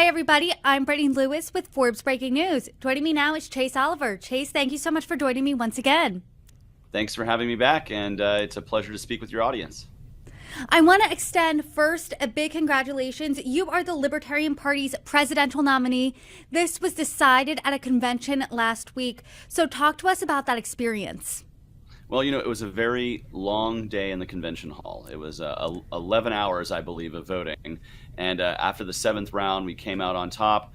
Hi, everybody. I'm Brittany Lewis with Forbes Breaking News. Joining me now is Chase Oliver. Chase, thank you so much for joining me once again. Thanks for having me back, and it's a pleasure to speak with your audience. I want to extend first a big congratulations. You are the Libertarian Party's presidential nominee. This was decided at a convention last week. So talk to us about that experience. Well, it was a very long day in the convention hall. It was 11 hours, I believe, of voting. And after the seventh round, we came out on top,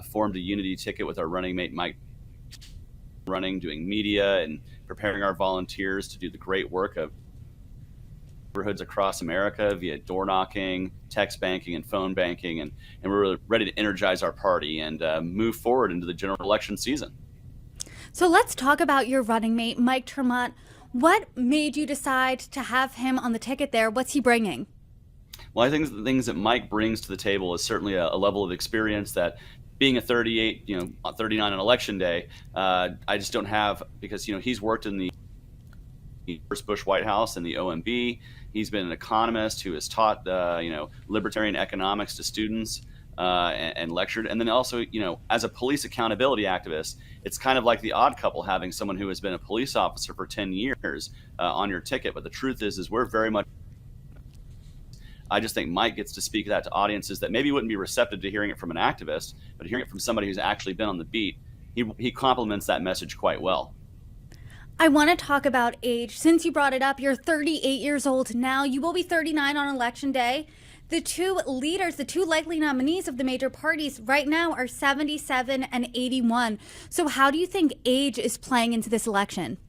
formed a unity ticket with our running mate, Mike, doing media and preparing our volunteers to do the great work of neighborhoods across America via door knocking, text banking, and phone banking. And we're really ready to energize our party and move forward into the general election season. So let's talk about your running mate, Mike Tremont. What made you decide to have him on the ticket there? What's he bringing? Well, I think the things that Mike brings to the table is certainly a level of experience that being a 38, 39 on election day, I just don't have, because, he's worked in the first Bush White House and the OMB. He's been an economist who has taught, libertarian economics to students and lectured. And then also, as a police accountability activist, it's kind of like the odd couple having someone who has been a police officer for 10 years on your ticket. But the truth is we're very much, I just think Mike gets to speak that to audiences that maybe wouldn't be receptive to hearing it from an activist, but hearing it from somebody who's actually been on the beat, he complements that message quite well. I want to talk about age. Since you brought it up, you're 38 years old now. You will be 39 on election day. The two leaders, the two likely nominees of the major parties right now are 77 and 81. So how do you think age is playing into this election?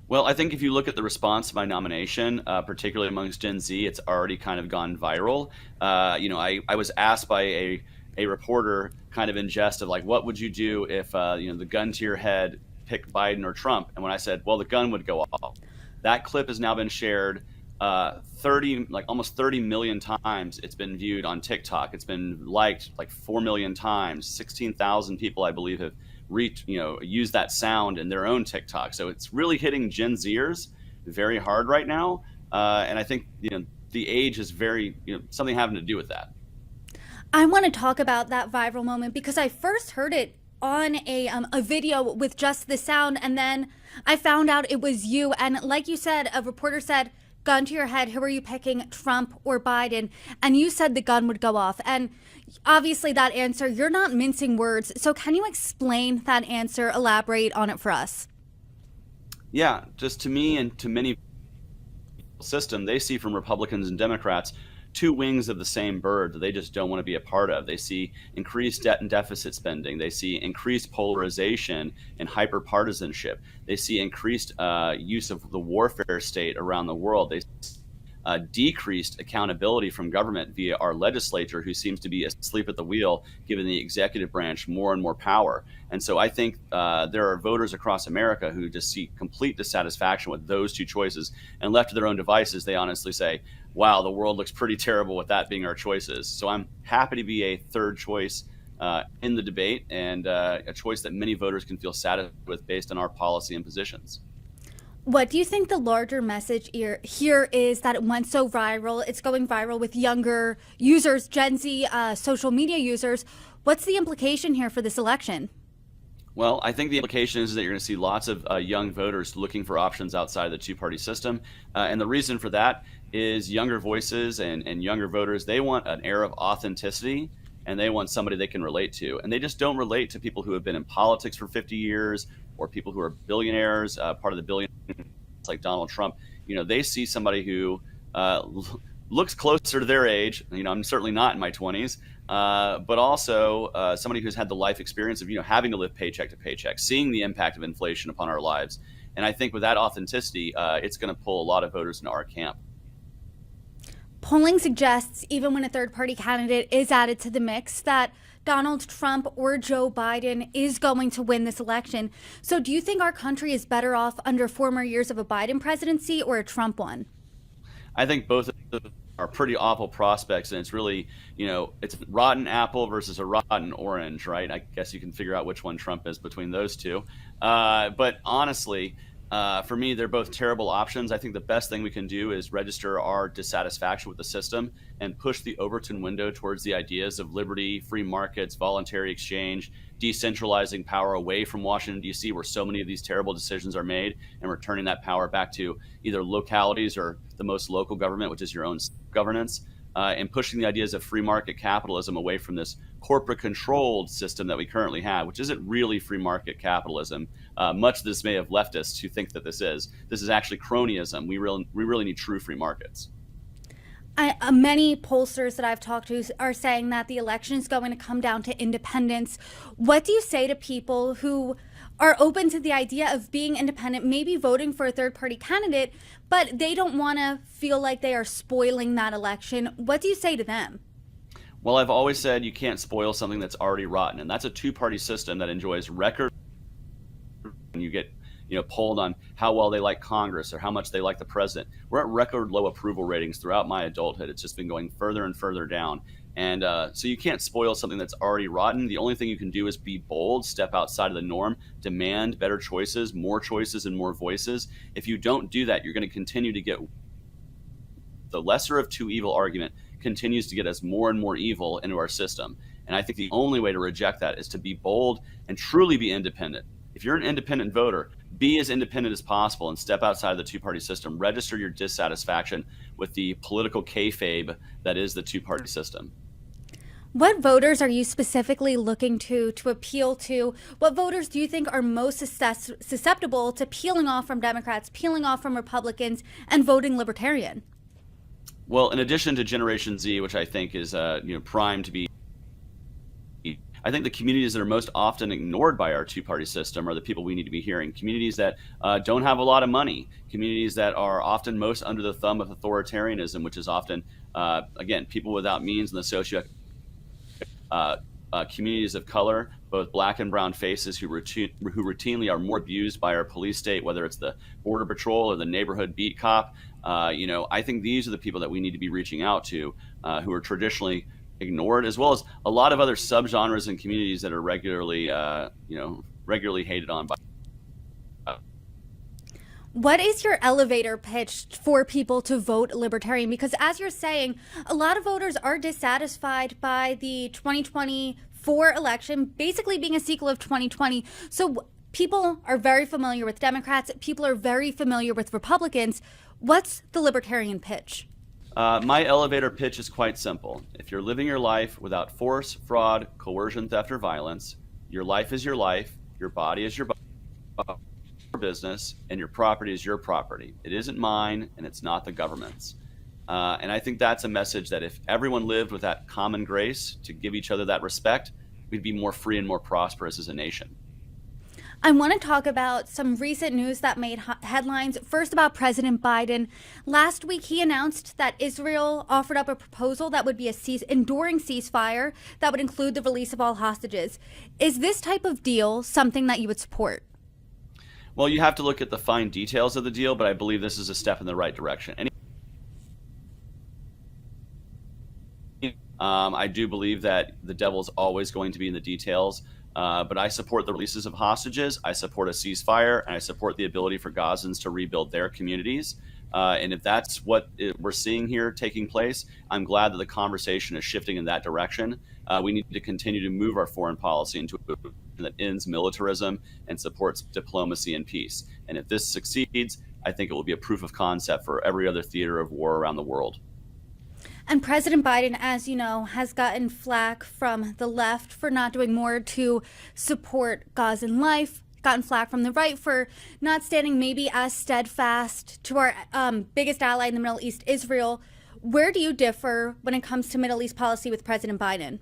Well, I think if you look at the response to my nomination, particularly amongst Gen Z, it's already kind of gone viral. I was asked by a reporter kind of in jest of like, what would you do if, the gun to your head picked Biden or Trump? And when I said, well, the gun would go off. That clip has now been shared almost 30 million times. It's been viewed on TikTok. It's been liked like 4 million times. 16,000 people, I believe, have used that sound in their own TikTok. So it's really hitting Gen Zers very hard right now. And I think, the age is very, something having to do with that. I want to talk about that viral moment because I first heard it on a video with just the sound, and then I found out it was you. And like you said, a reporter said, gun to your head, who are you picking, Trump or Biden? And you said the gun would go off. And obviously that answer, you're not mincing words. So can you explain that answer, elaborate on it for us? Yeah, just to me and to many system, they see from Republicans and Democrats two wings of the same bird that they just don't want to be a part of. They see increased debt and deficit spending. They see increased polarization and hyperpartisanship. They see increased use of the warfare state around the world. They decreased accountability from government via our legislature, who seems to be asleep at the wheel, giving the executive branch more and more power. And so I think there are voters across America who just see complete dissatisfaction with those two choices, and left to their own devices, they honestly say, wow, the world looks pretty terrible with that being our choices. So I'm happy to be a third choice in the debate, and a choice that many voters can feel satisfied with based on our policy and positions. What do you think the larger message here is that it went so viral? It's going viral with younger users, Gen Z social media users. What's the implication here for this election? Well, I think the implication is that you're going to see lots of young voters looking for options outside of the two-party system. And the reason for that is younger voices and younger voters, they want an air of authenticity, and they want somebody they can relate to. And they just don't relate to people who have been in politics for 50 years or people who are billionaires, part of the billionaires like Donald Trump. They see somebody who looks closer to their age. I'm certainly not in my 20s, but also somebody who's had the life experience of, having to live paycheck to paycheck, seeing the impact of inflation upon our lives. And I think with that authenticity, it's going to pull a lot of voters into our camp. Polling suggests, even when a third-party candidate is added to the mix, that Donald Trump or Joe Biden is going to win this election. So do you think our country is better off under 4 more years of a Biden presidency or a Trump one? I think both of them are pretty awful prospects, and it's really, it's a rotten apple versus a rotten orange, right? I guess you can figure out which one Trump is between those two. But honestly, For me, they're both terrible options. I think the best thing we can do is register our dissatisfaction with the system and push the Overton window towards the ideas of liberty, free markets, voluntary exchange, decentralizing power away from Washington, D.C., where so many of these terrible decisions are made, and returning that power back to either localities or the most local government, which is your own governance, and pushing the ideas of free market capitalism away from this corporate-controlled system that we currently have, which isn't really free market capitalism. Much of this may have leftists who think that this is. This is actually cronyism. We really need true free markets. Many pollsters that I've talked to are saying that the election is going to come down to independence. What do you say to people who are open to the idea of being independent, maybe voting for a third-party candidate, but they don't want to feel like they are spoiling that election? What do you say to them? Well, I've always said you can't spoil something that's already rotten, and that's a two-party system that enjoys record. When you get polled on how well they like Congress or how much they like the president, we're at record low approval ratings throughout my adulthood. It's just been going further and further down. And so you can't spoil something that's already rotten. The only thing you can do is be bold, step outside of the norm, demand better choices, and more voices. If you don't do that, you're going to continue to get the lesser of two evil argument continues to get us more and more evil into our system. And I think the only way to reject that is to be bold and truly be independent. If you're an independent voter, be as independent as possible and step outside of the two-party system. Register your dissatisfaction with the political kayfabe that is the two-party system. What voters are you specifically looking to appeal to? What voters do you think are most susceptible to peeling off from Democrats, peeling off from Republicans, and voting Libertarian? Well, in addition to Generation Z, which I think is primed to be, I think the communities that are most often ignored by our two-party system are the people we need to be hearing. Communities that don't have a lot of money, communities that are often most under the thumb of authoritarianism, which is often, again, people without means in the communities of color, both black and brown faces who routinely are more abused by our police state, whether it's the Border Patrol or the neighborhood beat cop. I think these are the people that we need to be reaching out to, who are traditionally ignored, as well as a lot of other subgenres and communities that are regularly hated on by. What is your elevator pitch for people to vote Libertarian? Because as you're saying, a lot of voters are dissatisfied by the 2024 election, basically being a sequel of 2020. So people are very familiar with Democrats. People are very familiar with Republicans. What's the Libertarian pitch? My elevator pitch is quite simple. If you're living your life without force, fraud, coercion, theft, or violence, your life is your life, your body is your business, and your property is your property. It isn't mine, and it's not the government's. And I think that's a message that if everyone lived with that common grace to give each other that respect, we'd be more free and more prosperous as a nation. I want to talk about some recent news that made headlines. First, about President Biden. Last week, he announced that Israel offered up a proposal that would be enduring ceasefire that would include the release of all hostages. Is this type of deal something that you would support? Well, you have to look at the fine details of the deal, but I believe this is a step in the right direction. I do believe that the devil's always going to be in the details. But I support the releases of hostages, I support a ceasefire, and I support the ability for Gazans to rebuild their communities. And if that's what we're seeing here taking place, I'm glad that the conversation is shifting in that direction. We need to continue to move our foreign policy into a direction that ends militarism and supports diplomacy and peace. And if this succeeds, I think it will be a proof of concept for every other theater of war around the world. And President Biden, as you know, has gotten flack from the left for not doing more to support Gazan life, gotten flack from the right for not standing maybe as steadfast to our biggest ally in the Middle East, Israel. Where do you differ when it comes to Middle East policy with President Biden?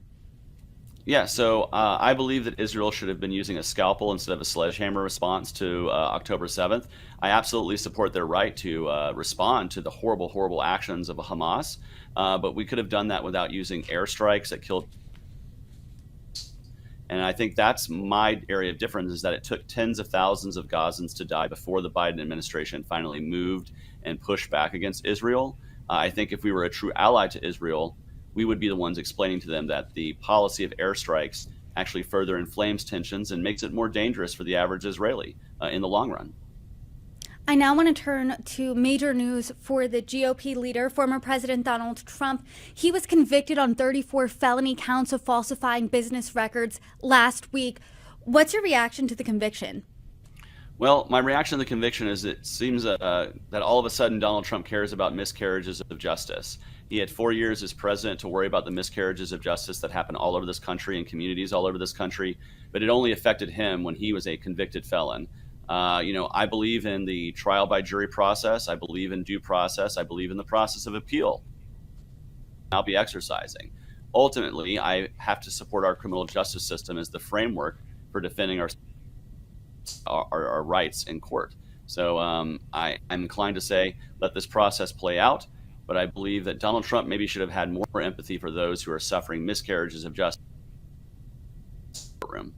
Yeah, so I believe that Israel should have been using a scalpel instead of a sledgehammer response to October 7th. I absolutely support their right to respond to the horrible, horrible actions of Hamas, but we could have done that without using airstrikes that killed. And I think that's my area of difference, is that it took tens of thousands of Gazans to die before the Biden administration finally moved and pushed back against Israel. I think if we were a true ally to Israel, we would be the ones explaining to them that the policy of airstrikes actually further inflames tensions and makes it more dangerous for the average Israeli in the long run. I now want to turn to major news for the GOP leader, former President Donald Trump. He was convicted on 34 felony counts of falsifying business records last week. What's your reaction to the conviction? Well, my reaction to the conviction is it seems that all of a sudden Donald Trump cares about miscarriages of justice. He had 4 years as president to worry about the miscarriages of justice that happen all over this country and communities all over this country, but it only affected him when he was a convicted felon. I believe in the trial by jury process. I believe in due process. I believe in the process of appeal. I'll be exercising. Ultimately, I have to support our criminal justice system as the framework for defending our rights in court. So I'm inclined to say, let this process play out. But I believe that Donald Trump maybe should have had more empathy for those who are suffering miscarriages of justice in the courtroom.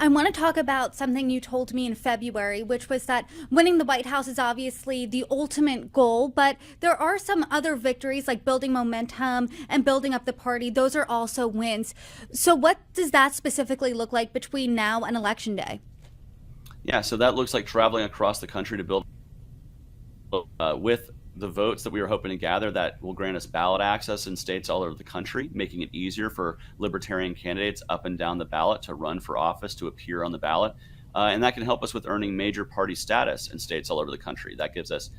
I want to talk about something you told me in February, which was that winning the White House is obviously the ultimate goal, but there are some other victories like building momentum and building up the party. Those are also wins. So what does that specifically look like between now and Election Day? Yeah, so that looks like traveling across the country to build with the votes that we were hoping to gather that will grant us ballot access in states all over the country, making it easier for libertarian candidates up and down the ballot to run for office, to appear on the ballot. And that can help us with earning major party status in states all over the country. That gives us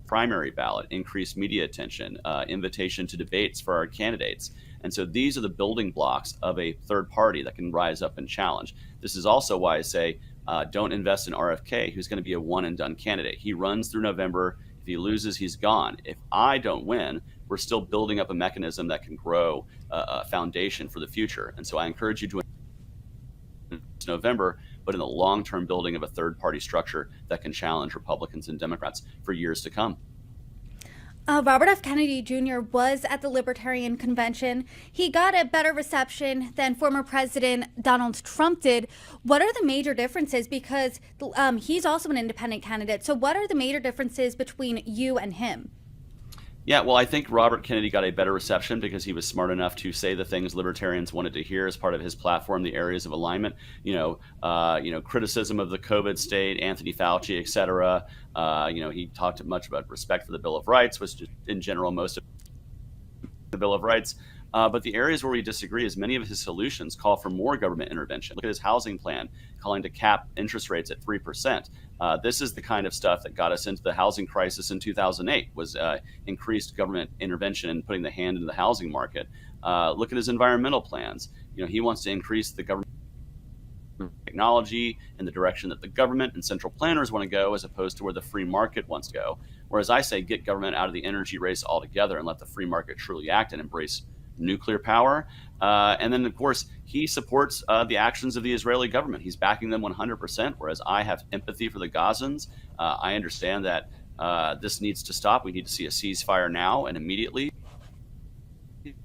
primary ballot, increased media attention, invitation to debates for our candidates. And so these are the building blocks of a third party that can rise up and challenge. This is also why I say don't invest in RFK, who's going to be a one and done candidate. He runs through November. If he loses, he's gone. If I don't win, we're still building up a mechanism that can grow a foundation for the future. And so I encourage you to in November, but in the long-term building of a third-party structure that can challenge Republicans and Democrats for years to come. Robert F. Kennedy Jr. was at the Libertarian Convention. He got a better reception than former President Donald Trump did. What are the major differences? Because he's also an independent candidate. So what are the major differences between you and him? Yeah, well, I think Robert Kennedy got a better reception because he was smart enough to say the things libertarians wanted to hear as part of his platform, the areas of alignment. Criticism of the COVID state, Anthony Fauci, et cetera. He talked much about respect for the Bill of Rights, which is in general most of the Bill of Rights. But the areas where we disagree is many of his solutions call for more government intervention. Look at his housing plan, calling to cap interest rates at 3%. This is the kind of stuff that got us into the housing crisis in 2008, was increased government intervention and putting the hand into the housing market. Look at his environmental plans. He wants to increase the government technology in the direction that the government and central planners want to go, as opposed to where the free market wants to go. Whereas I say get government out of the energy race altogether and let the free market truly act and embrace nuclear power. And then, of course, he supports the actions of the Israeli government. He's backing them 100%, whereas I have empathy for the Gazans. I understand that this needs to stop. We need to see a ceasefire now and immediately.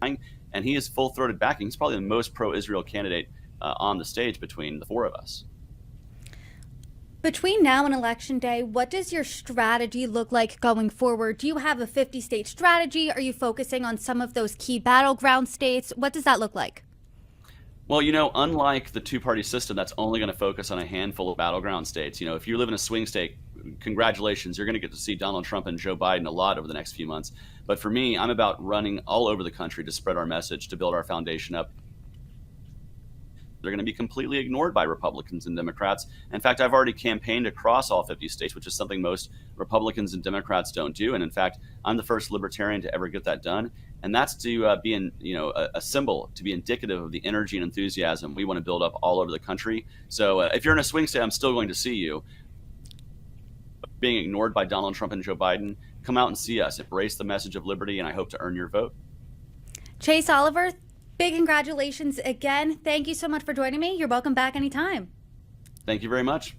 And he is full-throated backing. He's probably the most pro-Israel candidate on the stage between the four of us. Between now and Election Day, what does your strategy look like going forward? Do you have a 50-state strategy? Are you focusing on some of those key battleground states? What does that look like? Well, unlike the two-party system that's only going to focus on a handful of battleground states, if you live in a swing state, congratulations, you're going to get to see Donald Trump and Joe Biden a lot over the next few months. But for me, I'm about running all over the country to spread our message, to build our foundation up. They're going to be completely ignored by Republicans and Democrats. In fact, I've already campaigned across all 50 states, which is something most Republicans and Democrats don't do. And in fact, I'm the first libertarian to ever get that done. And that's to be a symbol, to be indicative of the energy and enthusiasm we want to build up all over the country. So if you're in a swing state, I'm still going to see you. Being ignored by Donald Trump and Joe Biden, come out and see us. Embrace the message of liberty, and I hope to earn your vote. Chase Oliver, big congratulations again. Thank you so much for joining me. You're welcome back anytime. Thank you very much.